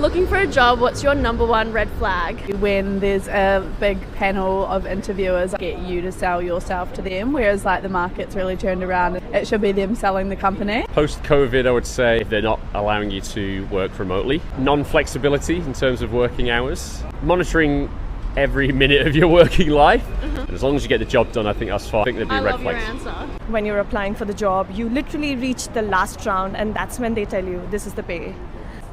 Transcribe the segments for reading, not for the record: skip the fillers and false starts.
looking for a job, what's your number one red flag? When there's a big panel of interviewers, get you to sell yourself to them, whereas like the market's really turned around. It should be them selling the company. Post-COVID, I would say they're not allowing you to work remotely. Non-flexibility in terms of working hours. Monitoring every minute of your working life. And as long as you get the job done, I think that's fine. I think there'd be red flags. I love your answer. When you're applying for the job, you literally reach the last round and that's when they tell you this is the pay.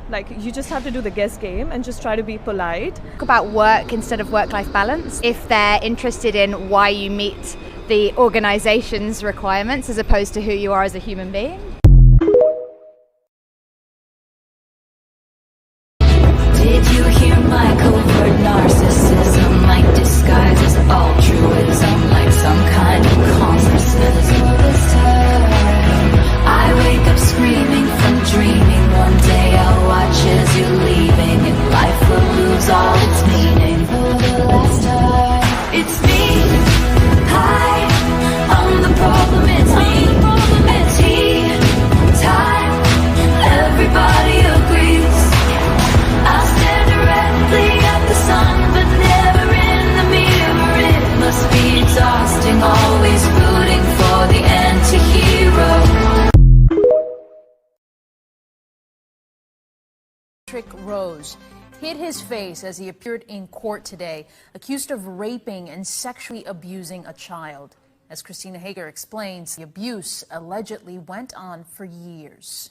Like, you just have to do the guess game and just try to be polite. Talk about work instead of work-life balance. If they're interested in why you meet the organization's requirements as opposed to who you are as a human being. Did you hear my covert narcissism, like disguised as altruism, like some kind of consciousness? For this time, I wake up screaming from dreaming. One day I'll watch as you're leaving, and life will lose all its meaning. For the last time, it's me. Hi, I'm the problem. It's me. It's he. Time. Everybody agrees. I stare directly at the sun, but never in the mirror. It must be exhausting, always rooting for the anti-hero. Patrick Rose hid his face as he appeared in court today, accused of raping and sexually abusing a child. As Christina Hager explains, the abuse allegedly went on for years.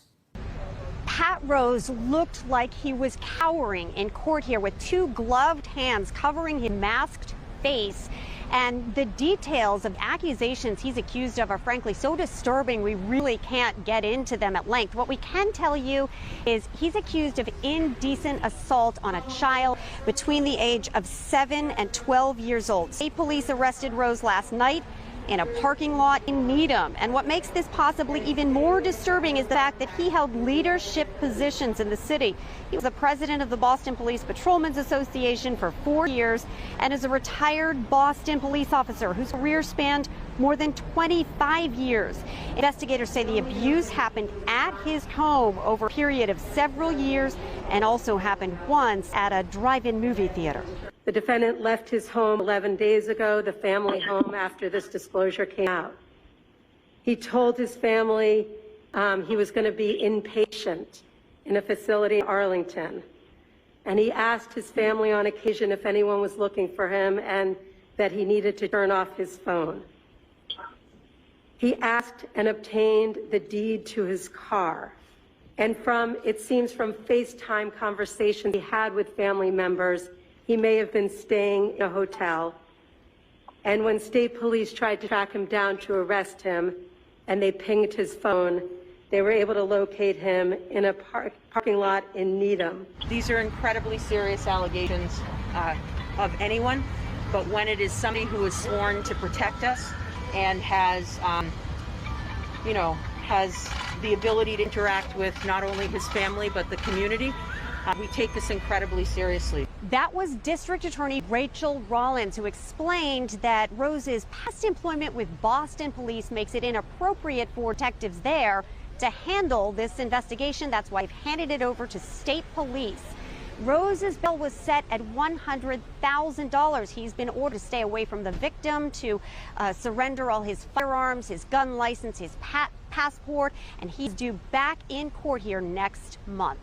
Pat Rose looked like he was cowering in court here with two gloved hands covering his masked face. And the details of accusations he's accused of are frankly so disturbing we really can't get into them at length. What we can tell you is he's accused of indecent assault on a child between the age of 7 and 12 years old. State police arrested Rose last night in a parking lot in Needham. And what makes this possibly even more disturbing is the fact that he held leadership positions in the city. He was the president of the Boston Police Patrolmen's Association for 4 years and is a retired Boston police officer whose career spanned more than 25 years. Investigators say the abuse happened at his home over a period of several years and also happened once at a drive-in movie theater. The defendant left his home 11 days ago, the family home, after this disclosure came out. He told his family he was going to be inpatient in a facility in Arlington. And he asked his family on occasion if anyone was looking for him and that he needed to turn off his phone. He asked and obtained the deed to his car. And it seems from FaceTime conversations he had with family members, he may have been staying in a hotel. And when state police tried to track him down to arrest him and they pinged his phone, they were able to locate him in a parking lot in Needham. These are incredibly serious allegations of anyone, but when it is somebody who is sworn to protect us and has, has the ability to interact with not only his family but the community, we take this incredibly seriously. That was District Attorney Rachel Rollins, who explained that Rose's past employment with Boston Police makes it inappropriate for detectives there to handle this investigation. That's why they've handed it over to state police. Rose's bail was set at $100,000. He's been ordered to stay away from the victim, to surrender all his firearms, his gun license, his passport, and he's due back in court here next month.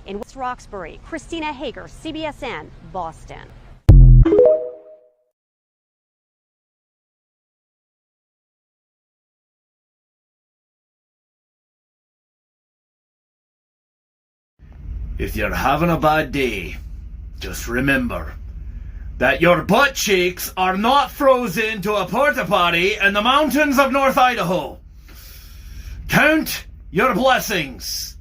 In West Roxbury, Christina Hager, CBSN, Boston. If you're having a bad day, just remember that your butt cheeks are not frozen to a porta potty in the mountains of North Idaho. Count your blessings.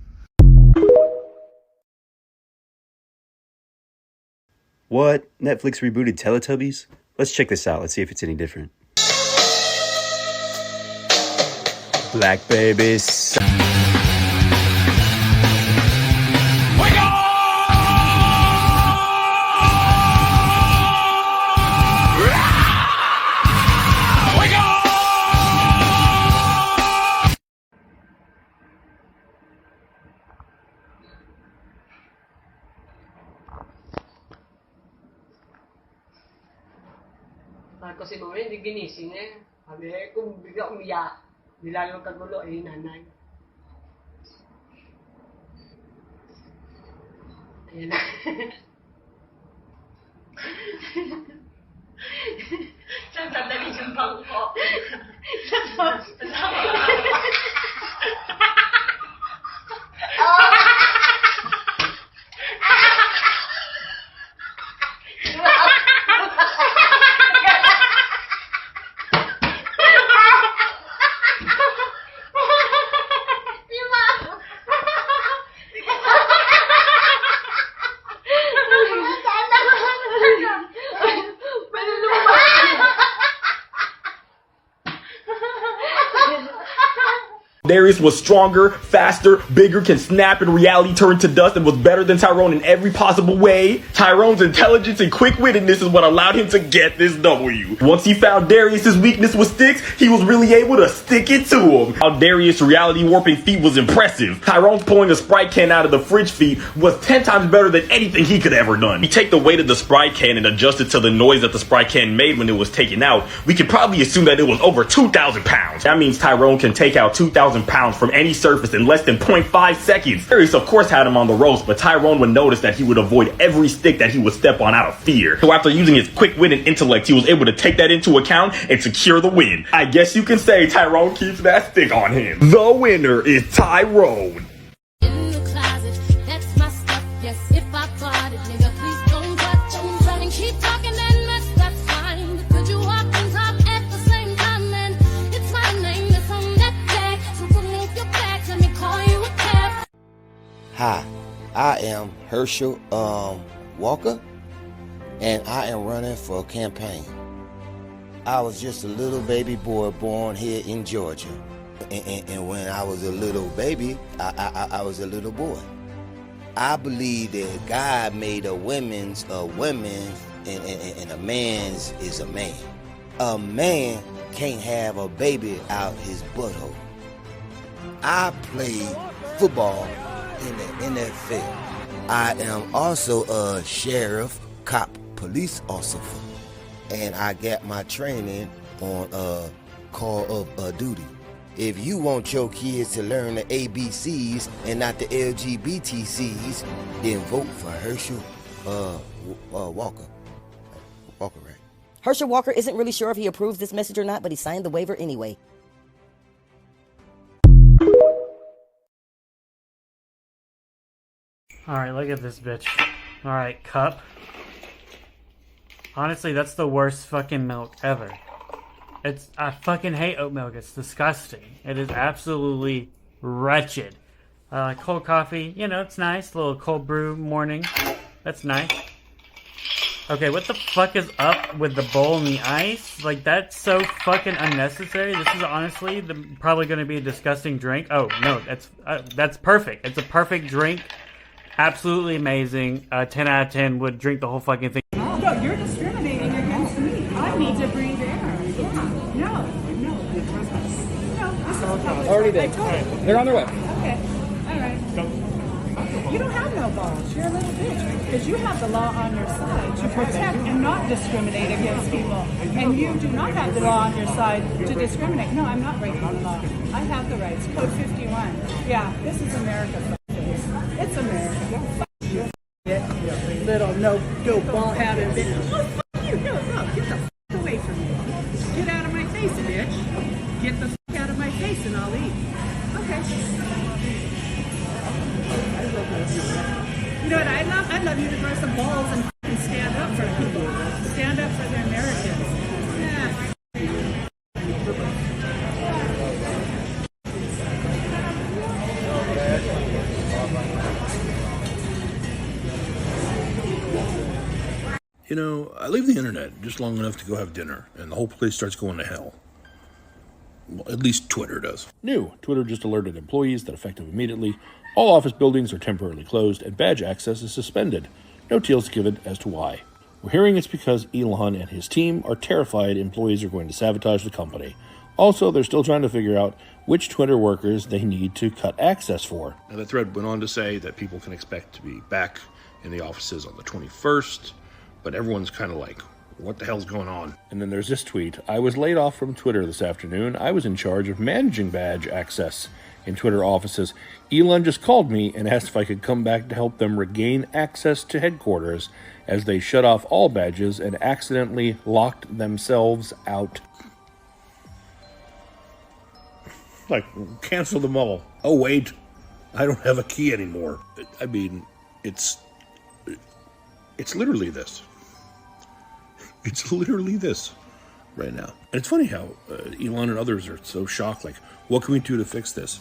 What? Netflix rebooted Teletubbies? Let's check this out. Let's see if it's any different. Black babies. Kasi mamaya hindi ginising eh. Sabi kung bigla umiyak, nilalong kagulo eh nanay. Ayan na. Sandali yung bangko. Darius was stronger, faster, bigger, can snap in reality, turn to dust, and was better than Tyrone in every possible way. Tyrone's intelligence and quick-wittedness is what allowed him to get this W. Once he found Darius's weakness with sticks, he was really able to stick it to him. How Darius' reality warping feat was impressive. Tyrone's pulling a Sprite can out of the fridge feat was 10 times better than anything he could ever done. We take the weight of the Sprite can and adjust it to the noise that the Sprite can made when it was taken out. We can probably assume that it was over 2,000 pounds. That means Tyrone can take out 2,000 pounds from any surface in less than 0.5 seconds. Darius of course had him on the ropes, but Tyrone would notice that he would avoid every stick that he would step on out of fear. So after using his quick wit and intellect, he was able to take that into account and secure the win. I guess you can say Tyrone keeps that stick on him. The winner is Tyrone. In the closet, that's my stuff. Yes, if I bought it, nigga, please don't touch. Don't try and keep talking and that's fine. But could you walk on top at the same time? And it's my name that's on that tag. So remove your bags, let me call you a cab. Hi, I am Herschel Walker, and I am running for campaign. I was just a little baby boy born here in Georgia. And when I was a little baby, I was a little boy. I believe that God made a women's a woman and a man's is a man. A man can't have a baby out his butthole. I played football in the NFL. I am also a sheriff, cop, police officer, and I got my training on Call of Duty. If you want your kids to learn the ABCs and not the LGBTCs, then vote for Herschel Walker. Walker, right? Herschel Walker isn't really sure if he approves this message or not, but he signed the waiver anyway. Alright, look at this bitch. Alright, cup. Honestly, that's the worst fucking milk ever. I fucking hate oat milk. It's disgusting. It is absolutely wretched. Cold coffee, you know, it's nice. A little cold brew morning. That's nice. Okay, what the fuck is up with the bowl and the ice? Like, that's so fucking unnecessary. This is honestly probably going to be a disgusting drink. Oh, no, that's perfect. It's a perfect drink. Absolutely amazing. 10 out of 10 would drink the whole fucking thing. No, you're discriminating against me. I need to breathe air. No. Already did. They're on their way. Okay. All right. You don't have no balls. You're a little bitch. Because you have the law on your side to protect and not discriminate against people. And you do not have the law on your side to discriminate. No, I'm not breaking the law. I have the rights. Code 51. Yeah, this is America. It's America. Little no ball hatted bitch. Oh, fuck you. No, get the fuck away from me. Get out of my face, bitch. Get the fuck out of my face and I'll eat. Okay. You know what I love? I love you to grow some balls and fucking stand up for people. Stand up for the Americans. Yeah. You know, I leave the internet just long enough to go have dinner, and the whole place starts going to hell. Well, at least Twitter does. New. Twitter just alerted employees that effective immediately, all office buildings are temporarily closed and badge access is suspended. No details given as to why. We're hearing it's because Elon and his team are terrified employees are going to sabotage the company. Also, they're still trying to figure out which Twitter workers they need to cut access for. Now, the thread went on to say that people can expect to be back in the offices on the 21st, but everyone's kind of like What the hell's going on? And then there's this tweet. I was laid off from Twitter this afternoon. I was in charge of managing badge access in Twitter offices. Elon just called me and asked if I could come back to help them regain access to headquarters as they shut off all badges and accidentally locked themselves out. Like, cancel them all. Oh, wait. I don't have a key anymore. I mean, it's literally this. It's literally this right now. And it's funny how Elon and others are so shocked. Like, what can we do to fix this?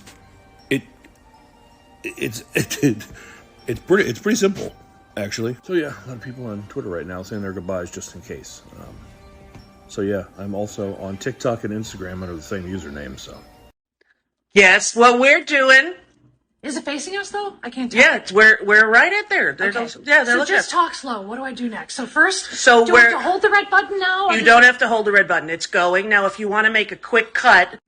It's pretty simple, actually. So yeah, a lot of people on Twitter right now saying their goodbyes just in case. So yeah, I'm also on TikTok and Instagram under the same username. So yes, what we're doing. Is it facing us though? I can't tell. Yeah, we're right at there. Okay. Yeah, so just talk slow. What do I do next? So first, so do I have to hold the red button now? You don't have to hold the red button. It's going. Now, if you want to make a quick cut,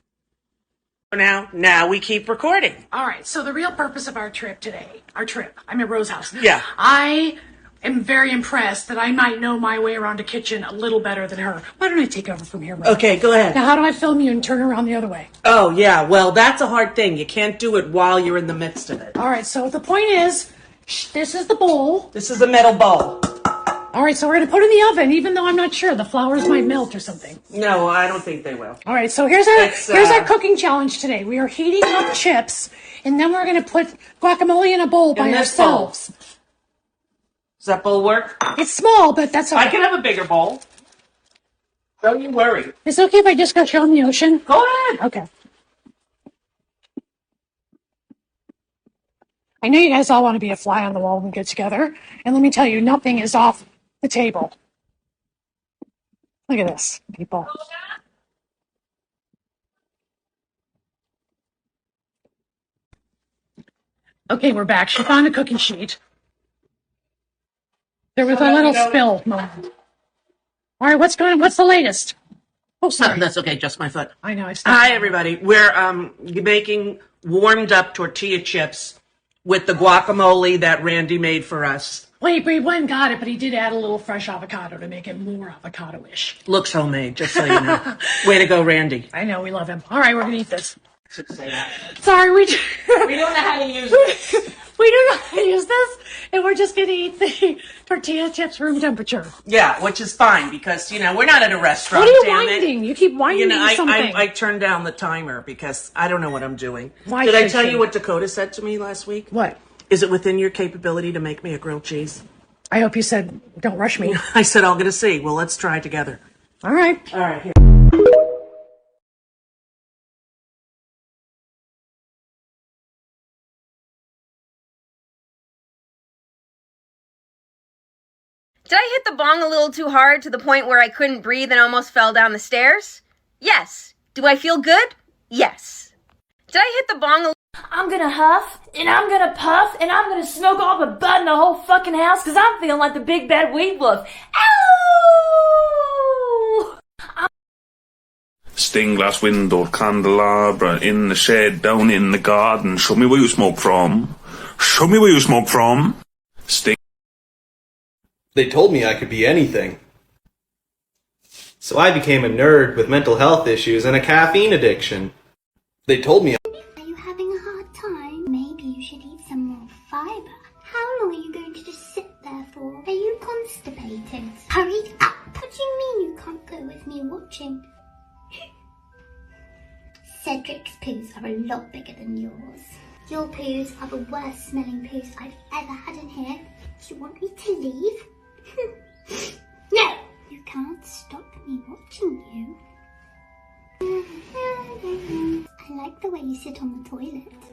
now we keep recording. All right. So the real purpose of our trip today, I'm at Rose House. Yeah. I am very impressed that I might know my way around a kitchen a little better than her. Why don't I take over from here, Rose? Okay, go ahead. Now, how do I film you and turn around the other way? Oh, yeah. Well, that's a hard thing. You can't do it while you're in the midst of it. All right. So the point is, this is the bowl. This is a metal bowl. All right. So we're going to put it in the oven, even though I'm not sure. The flowers might melt or something. No, I don't think they will. All right. So here's our cooking challenge today. We are heating up chips, and then we're going to put guacamole in a bowl by ourselves. Does that bowl work? It's small, but that's okay. I can have a bigger bowl. Don't you worry. Is it okay if I just go show them the ocean? Go ahead. Okay. I know you guys all want to be a fly on the wall when we get together. And let me tell you, nothing is off the table. Look at this, people. Okay, we're back. She found a cooking sheet. There was a little spill moment. All right, what's going on? What's the latest? Oh, sorry. That's okay, just my foot. I know. Hi, everybody. We're making warmed up tortilla chips with the guacamole that Randy made for us. Wait, we went and got it, but he did add a little fresh avocado to make it more avocado-ish. Looks homemade, just so you know. Way to go, Randy. I know, we love him. All right, we're going to eat this. Should say that. Sorry, we don't know how to use this. We don't know how to use this, and we're just going to eat the tortilla chips room temperature. Yeah, which is fine because, we're not at a restaurant. What are you winding? You keep winding something. I turned down the timer because I don't know what I'm doing. Why Did I tell you what Dakota said to me last week? What? Is it within your capability to make me a grilled cheese? I hope you said, don't rush me. I said, I'm going to see. Well, let's try together. All right. All right, here. Did I hit the bong a little too hard to the point where I couldn't breathe and almost fell down the stairs? Yes. Do I feel good? Yes. Did I hit the bong a I'm gonna huff, and I'm gonna puff, and I'm gonna smoke all the bud in the whole fucking house because I'm feeling like the big bad weed wolf. Ow! Stained glass window, candelabra, in the shed, down in the garden. Show me where you smoke from. Show me where you smoke from. They told me I could be anything. So I became a nerd with mental health issues and a caffeine addiction. They told me Are you having a hard time? Maybe you should eat some more fiber. How long are you going to just sit there for? Are you constipated? Hurry up! What do you mean you can't go with me watching? Cedric's poos are a lot bigger than yours. Your poos are the worst smelling poos I've ever had in here. Do you want me to leave? No! You can't stop me watching you. I like the way you sit on the toilet.